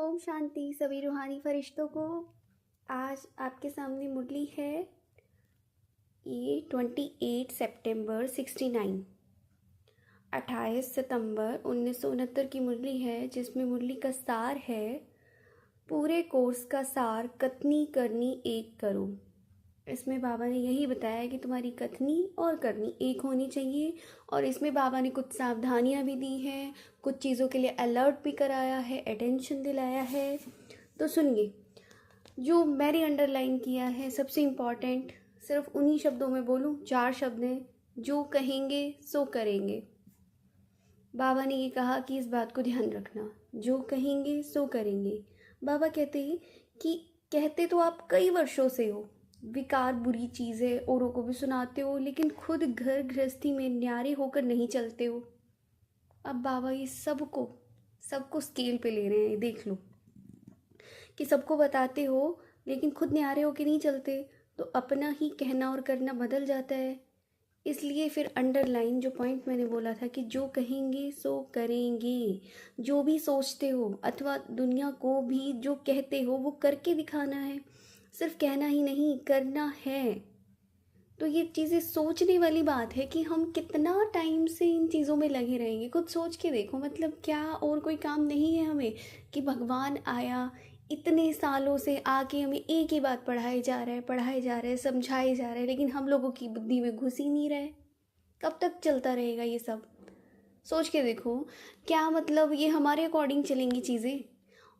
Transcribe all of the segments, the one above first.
ओम शांति सभी रूहानी फरिश्तों को। आज आपके सामने मुरली है ये 28 सितंबर 69 28 सितंबर 1969 की मुरली है, जिसमें मुरली का सार है पूरे कोर्स का सार कथनी करनी एक करो। इसमें बाबा ने यही बताया कि तुम्हारी कथनी और करनी एक होनी चाहिए, और इसमें बाबा ने कुछ सावधानियां भी दी हैं, कुछ चीज़ों के लिए अलर्ट भी कराया है, अटेंशन दिलाया है। तो सुनिए, जो मैंने अंडरलाइन किया है सबसे इम्पॉर्टेंट, सिर्फ उन्हीं शब्दों में बोलूं, 4 शब्द हैं, जो कहेंगे सो करेंगे। बाबा ने ये कहा कि इस बात को ध्यान रखना, जो कहेंगे सो करेंगे। बाबा कहते हैं कि कहते तो आप कई वर्षों से हो, विकार बुरी चीज़ है, औरों को भी सुनाते हो, लेकिन खुद घर गृहस्थी में न्यारे होकर नहीं चलते हो। अब बाबा ये सबको स्केल पे ले रहे हैं। देख लो कि सबको बताते हो लेकिन खुद न्यारे होकर नहीं चलते, तो अपना ही कहना और करना बदल जाता है। इसलिए फिर अंडरलाइन जो पॉइंट मैंने बोला था कि जो कहेंगे सो करेंगे, जो भी सोचते हो अथवा दुनिया को भी जो कहते हो वो करके दिखाना है, सिर्फ कहना ही नहीं करना है। तो ये चीज़ें सोचने वाली बात है कि हम कितना टाइम से इन चीज़ों में लगे रहेंगे। खुद सोच के देखो, मतलब क्या और कोई काम नहीं है हमें कि भगवान आया इतने सालों से आके हमें एक ही बात पढ़ाए जा रहा है, समझाए जा रहा है, लेकिन हम लोगों की बुद्धि में घुस ही नहीं रहा है। कब तक चलता रहेगा ये सब? सोच के देखो, क्या मतलब ये हमारे अकॉर्डिंग चलेंगी चीज़ें?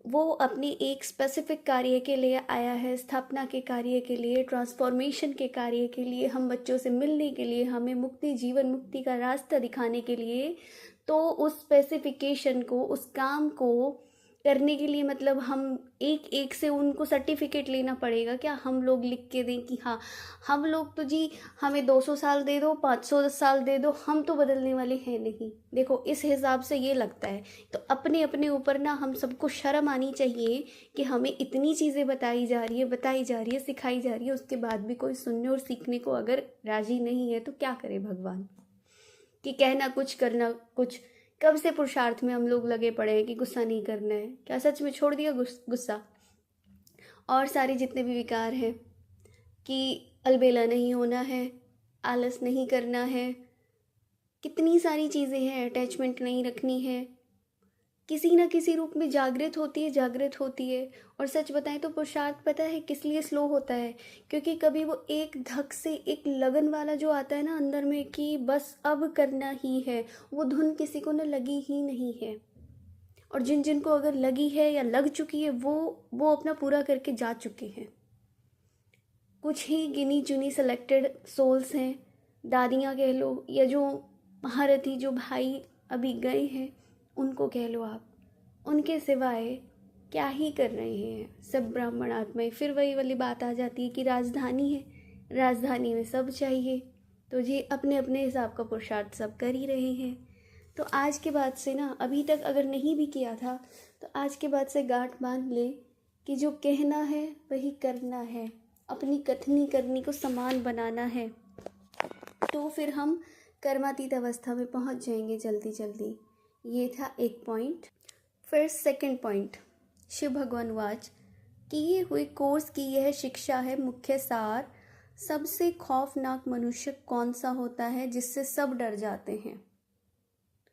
वो अपने एक स्पेसिफिक कार्य के लिए आया है, स्थापना के कार्य के लिए, ट्रांसफॉर्मेशन के कार्य के लिए, हम बच्चों से मिलने के लिए, हमें मुक्ति, जीवन मुक्ति का रास्ता दिखाने के लिए। तो उस स्पेसिफिकेशन को, उस काम को करने के लिए मतलब हम एक एक से उनको सर्टिफिकेट लेना पड़ेगा क्या? हम लोग लिख के दें कि हाँ हम लोग तो जी, हमें 200 साल दे दो, 500 साल दे दो, हम तो बदलने वाले हैं नहीं। देखो इस हिसाब से ये लगता है। तो अपने अपने ऊपर ना हम सबको शर्म आनी चाहिए कि हमें इतनी चीज़ें बताई जा रही है, सिखाई जा रही है, उसके बाद भी कोई सुनने और सीखने को अगर राजी नहीं है तो क्या करे भगवान? कि कहना कुछ करना कुछ। कब से पुरुषार्थ में हम लोग लगे पड़े हैं कि गुस्सा नहीं करना है। क्या सच में छोड़ दिया गुस्सा और सारे जितने भी विकार हैं? कि अलबेला नहीं होना है, आलस नहीं करना है, कितनी सारी चीज़ें हैं, अटैचमेंट नहीं रखनी है, किसी ना किसी रूप में जागृत होती है। और सच बताएं तो पुरुषार्थ पता है किस लिए स्लो होता है? क्योंकि कभी वो एक धक से एक लगन वाला जो आता है ना अंदर में कि बस अब करना ही है, वो धुन किसी को ना लगी ही नहीं है। और जिन जिन को अगर लगी है या लग चुकी है वो अपना पूरा करके जा चुके हैं। कुछ ही गिनी चुनी सेलेक्टेड सोल्स हैं, दादियाँ कह लो, या जो महारथी जो भाई अभी गए हैं उनको कह लो आप, उनके सिवाय क्या ही कर रहे हैं सब ब्राह्मण आत्माएं। फिर वही वाली बात आ जाती है कि राजधानी है, राजधानी में सब चाहिए, तो ये अपने अपने हिसाब का पुरुषार्थ सब कर ही रहे हैं। तो आज के बाद से ना, अभी तक अगर नहीं भी किया था तो आज के बाद से गांठ बांध ले कि जो कहना है वही करना है, अपनी कथनी करनी को समान बनाना है, तो फिर हम कर्मातीत अवस्था में पहुंच जाएंगे जल्दी जल्दी। ये था एक पॉइंट। फिर सेकंड पॉइंट, शिव भगवान वाच किए हुए कोर्स की यह शिक्षा है मुख्य सार। सबसे खौफनाक मनुष्य कौन सा होता है जिससे सब डर जाते हैं?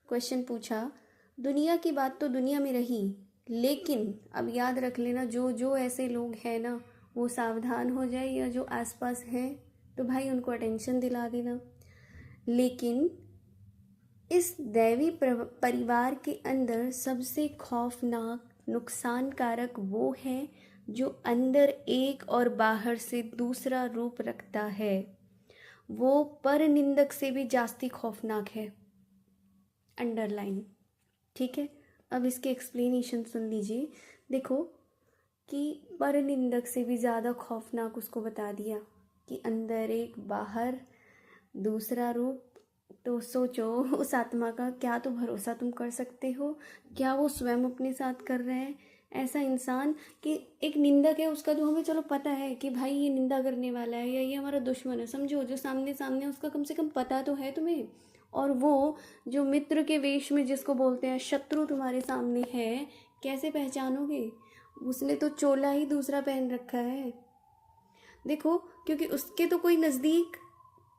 क्वेश्चन पूछा। दुनिया की बात तो दुनिया में रही, लेकिन अब याद रख लेना, जो जो ऐसे लोग हैं ना वो सावधान हो जाए, या जो आसपास हैं तो भाई उनको अटेंशन दिला देना। लेकिन इस दैवी परिवार के अंदर सबसे खौफनाक नुकसानकारक वो है जो अंदर एक और बाहर से दूसरा रूप रखता है। वो पर निंदक से भी जास्ती खौफनाक है। अंडरलाइन, ठीक है? अब इसके एक्सप्लेनेशन सुन लीजिए। देखो कि पर निंदक से भी ज़्यादा खौफनाक उसको बता दिया कि अंदर एक बाहर दूसरा रूप। तो सोचो उस आत्मा का क्या तो भरोसा तुम कर सकते हो? क्या वो स्वयं अपने साथ कर रहे हैं? ऐसा इंसान कि एक निंदक है, उसका तो हमें चलो पता है कि भाई ये निंदा करने वाला है या ये हमारा दुश्मन है, समझो जो सामने सामने उसका कम से कम पता तो है तुम्हें। और वो जो मित्र के वेश में जिसको बोलते हैं शत्रु तुम्हारे सामने है, कैसे पहचानोगे? उसने तो चोला ही दूसरा पहन रखा है। देखो, क्योंकि उसके तो कोई नज़दीक,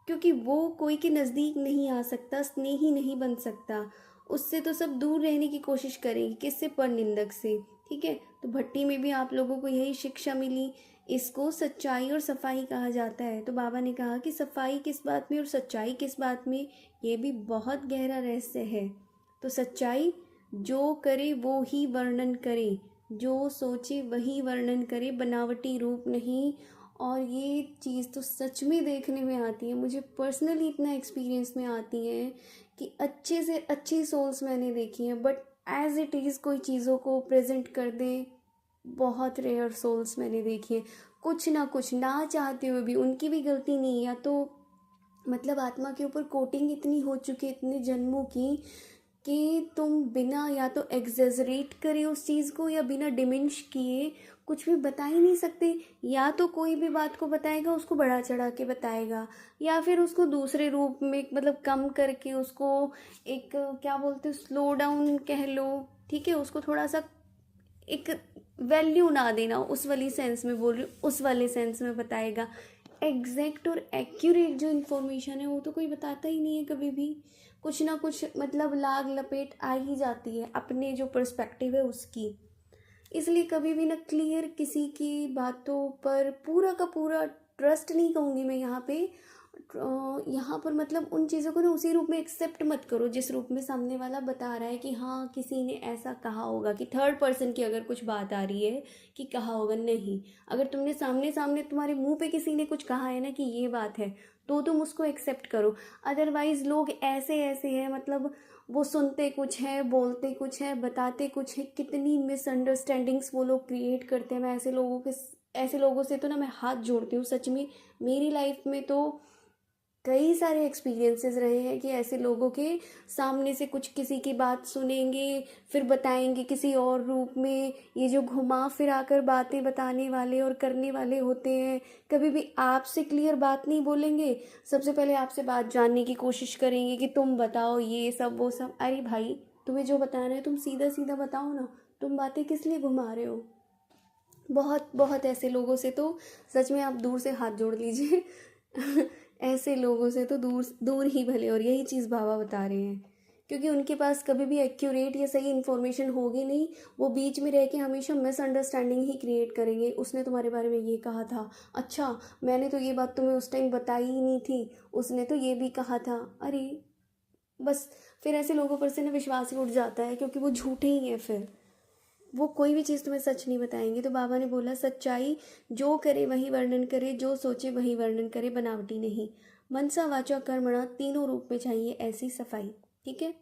क्योंकि वो कोई के नज़दीक नहीं आ सकता, स्नेही नहीं बन सकता, उससे तो सब दूर रहने की कोशिश करेंगे। किससे? परनिंदक से। ठीक है, तो भट्टी में भी आप लोगों को यही शिक्षा मिली। इसको सच्चाई और सफाई कहा जाता है। तो बाबा ने कहा कि सफाई किस बात में और सच्चाई किस बात में, ये भी बहुत गहरा रहस्य है। तो सच्चाई, जो करे वो ही वर्णन करे, जो सोचे वही वर्णन करे, बनावटी रूप नहीं। और ये चीज़ तो सच में देखने में आती है, मुझे पर्सनली इतना एक्सपीरियंस में आती है कि अच्छे से अच्छी सोल्स मैंने देखी हैं, बट एज इट इज़ कोई चीज़ों को प्रेजेंट कर दे, बहुत रेयर सोल्स मैंने देखी हैं। कुछ ना चाहते हुए भी, उनकी भी गलती नहीं है, या तो मतलब आत्मा के ऊपर कोटिंग इतनी हो चुकी है इतने जन्मों की कि तुम बिना या तो एग्जेजरेट करे उस चीज़ को या बिना डिमिनिश किए कुछ भी बता ही नहीं सकते। या तो कोई भी बात को बताएगा उसको बढ़ा चढ़ा के बताएगा, या फिर उसको दूसरे रूप में मतलब कम करके उसको एक क्या बोलते हैं, स्लो डाउन कह लो। ठीक है, उसको थोड़ा सा एक वैल्यू ना देना, उस वाली सेंस में बोल रही हूँ, उस वाले सेंस में बताएगा। एग्जैक्ट और एक्यूरेट जो इन्फॉर्मेशन है वो तो कोई बताता ही नहीं है कभी भी। कुछ ना कुछ मतलब लाग लपेट आ ही जाती है अपने जो पर्सपेक्टिव है उसकी। इसलिए कभी भी ना क्लियर किसी की बातों पर पूरा का पूरा ट्रस्ट नहीं कहूँगी मैं यहाँ पे। यहाँ पर मतलब उन चीज़ों को ना उसी रूप में एक्सेप्ट मत करो जिस रूप में सामने वाला बता रहा है कि हाँ किसी ने ऐसा कहा होगा, कि थर्ड पर्सन की अगर कुछ बात आ रही है कि कहा होगा। नहीं, अगर तुमने सामने सामने तुम्हारे मुंह पे किसी ने कुछ कहा है ना कि ये बात है, तो तुम उसको एक्सेप्ट करो। अदरवाइज लोग ऐसे ऐसे हैं, मतलब वो सुनते कुछ है, बोलते कुछ है, बताते कुछ है, कितनी मिसअंडरस्टैंडिंग्स वो लोग क्रिएट करते हैं। मैं ऐसे लोगों से तो ना मैं हाथ जोड़ती हूँ सच में। मेरी लाइफ में तो कई सारे एक्सपीरियंसेस रहे हैं कि ऐसे लोगों के सामने से कुछ किसी की बात सुनेंगे, फिर बताएंगे किसी और रूप में। ये जो घुमा फिरा कर बातें बताने वाले और करने वाले होते हैं, कभी भी आपसे क्लियर बात नहीं बोलेंगे। सबसे पहले आपसे बात जानने की कोशिश करेंगे कि तुम बताओ ये सब वो सब। अरे भाई, तुम्हें जो बताना है तुम सीधा सीधा बताओ ना, तुम बातें किस लिए घुमा रहे हो? बहुत बहुत ऐसे लोगों से तो सच में आप दूर से हाथ जोड़ लीजिए। ऐसे लोगों से तो दूर दूर ही भले। और यही चीज़ बाबा बता रहे हैं, क्योंकि उनके पास कभी भी एक्यूरेट या सही इन्फॉर्मेशन होगी नहीं। वो बीच में रह के हमेशा मिसअंडरस्टैंडिंग ही क्रिएट करेंगे। उसने तुम्हारे बारे में ये कहा था, अच्छा मैंने तो ये बात तुम्हें उस टाइम बताई ही नहीं थी, उसने तो ये भी कहा था। अरे बस, फिर ऐसे लोगों पर से ना विश्वास ही उठ जाता है, क्योंकि वो झूठे ही हैं। फिर वो कोई भी चीज़ तुम्हें सच नहीं बताएंगे। तो बाबा ने बोला सच्चाई, जो करे वही वर्णन करे, जो सोचे वही वर्णन करे, बनावटी नहीं। मनसा वाचा कर्मणा तीनों रूप में चाहिए ऐसी सफाई। ठीक है,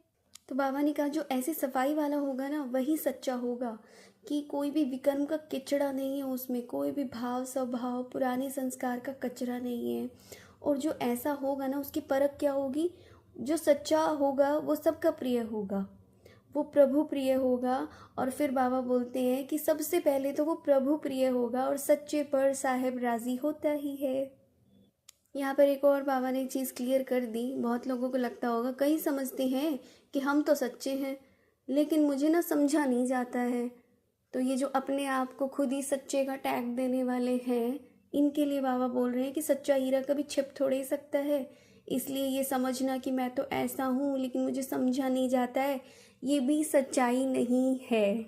तो बाबा ने कहा जो ऐसी सफाई वाला होगा ना वही सच्चा होगा, कि कोई भी विकर्म का किचड़ा नहीं है उसमें, कोई भी भाव स्वभाव पुराने संस्कार का कचरा नहीं है। और जो ऐसा होगा ना उसकी परख क्या होगी? जो सच्चा होगा वो सबका प्रिय होगा, वो प्रभु प्रिय होगा। और फिर बाबा बोलते हैं कि सबसे पहले तो वो प्रभु प्रिय होगा, और सच्चे पर साहेब राजी होता ही है। यहाँ पर एक और बाबा ने एक चीज़ क्लियर कर दी। बहुत लोगों को लगता होगा, कई समझते हैं कि हम तो सच्चे हैं, लेकिन मुझे ना समझा नहीं जाता है। तो ये जो अपने आप को खुद ही सच्चे का टैग देने वाले हैं, इनके लिए बाबा बोल रहे हैं कि सच्चा हीरा कभी छिप थोड़े ही सकता है। इसलिए ये समझना कि मैं तो ऐसा हूँ लेकिन मुझे समझा नहीं जाता है, ये भी सच्चाई नहीं है।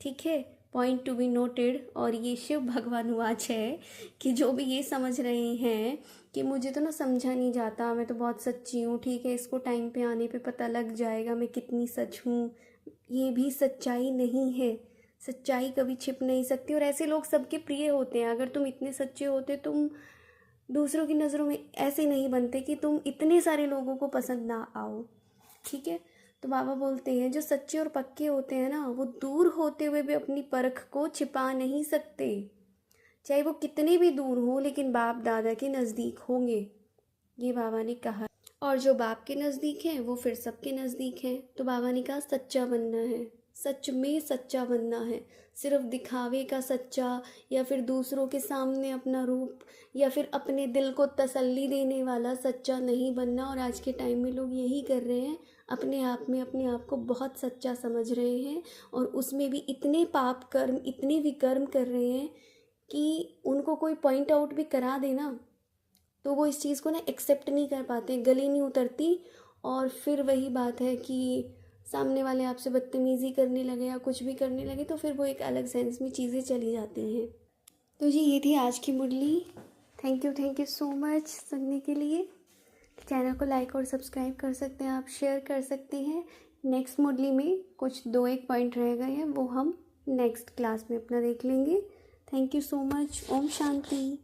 ठीक है, पॉइंट टू बी नोटेड। और ये शिव भगवान वाच है कि जो भी ये समझ रहे हैं कि मुझे तो ना समझा नहीं जाता, मैं तो बहुत सच्ची हूँ, ठीक है इसको टाइम पे आने पे पता लग जाएगा मैं कितनी सच हूँ, ये भी सच्चाई नहीं है। सच्चाई कभी छिप नहीं सकती। और ऐसे लोग सबके प्रिय होते हैं। अगर तुम इतने सच्चे होते, तुम दूसरों की नज़रों में ऐसे नहीं बनते कि तुम इतने सारे लोगों को पसंद ना आओ। ठीक है, तो बाबा बोलते हैं जो सच्चे और पक्के होते हैं ना, वो दूर होते हुए भी अपनी परख को छिपा नहीं सकते, चाहे वो कितने भी दूर हो, लेकिन बाप दादा के नज़दीक होंगे, ये बाबा ने कहा। और जो बाप के नज़दीक हैं वो फिर सबके नज़दीक हैं। तो बाबा ने कहा सच्चा बनना है, सच में सच्चा बनना है। सिर्फ दिखावे का सच्चा, या फिर दूसरों के सामने अपना रूप, या फिर अपने दिल को तसल्ली देने वाला सच्चा नहीं बनना। और आज के टाइम में लोग यही कर रहे हैं, अपने आप में अपने आप को बहुत सच्चा समझ रहे हैं और उसमें भी इतने पाप कर्म, इतने विकर्म कर रहे हैं कि उनको कोई पॉइंट आउट भी करा देना तो वो इस चीज़ को ना एक्सेप्ट नहीं कर पाते, गले नहीं उतरती। और फिर वही बात है कि सामने वाले आपसे बदतमीज़ी करने लगे या कुछ भी करने लगे तो फिर वो एक अलग सेंस में चीज़ें चली जाती हैं। तो जी ये थी आज की मुरली। थैंक यू सो मच सुनने के लिए। चैनल को लाइक और सब्सक्राइब कर सकते हैं आप, शेयर कर सकते हैं। नेक्स्ट मुरली में कुछ 2-1 पॉइंट रह गए हैं, वो हम नेक्स्ट क्लास में अपना देख लेंगे। Thank you so much. Om Shanti.